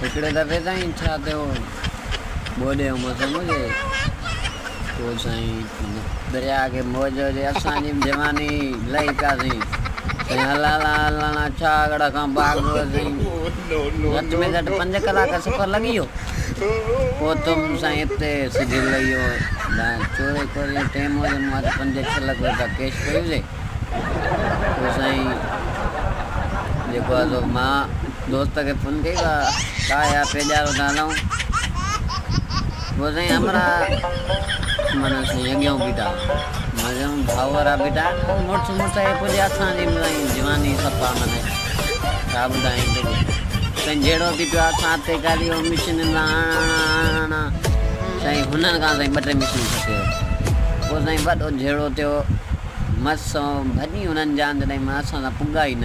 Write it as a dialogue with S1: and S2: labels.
S1: हिकिड़े दफ़े साईं छा थियो ॿोॾे मौसम हुजे पोइ साईं दरिया खे मौज हुजे असांजी जवानी लही पियासीं साईं हलाइणा छागड़ खां बाग साईं घटि में घटि 5 कलाक सफ़र लॻी वियो पहुतुमि साईं हिते सिधी लही वियो चोरी कोरी टाइम हुजे मां 5-6 लख रुपया कैश कई हुजे पोइ साईं जेको आहे सो मां दोस्त खे फ़ोन कई का या पेॼारो था हलूं पोइ साईं हमरा माना साईं अॻियां बीठा मां चयुमि भाऊ वारा बीठा मुड़ुस पुॼे असांजी साईं जवानी सफ़ा माना छा ॿुधायूं साईं जहिड़ो बि पियो असां हिते ॻाल्हि मिशिन आणा साईं हुननि खां साईं 2-3 मिशिन खपे पोइ साईं वॾो जहिड़ो थियो मस भॼी हुननि जान जॾहिं मां असां सां पुॻा ई न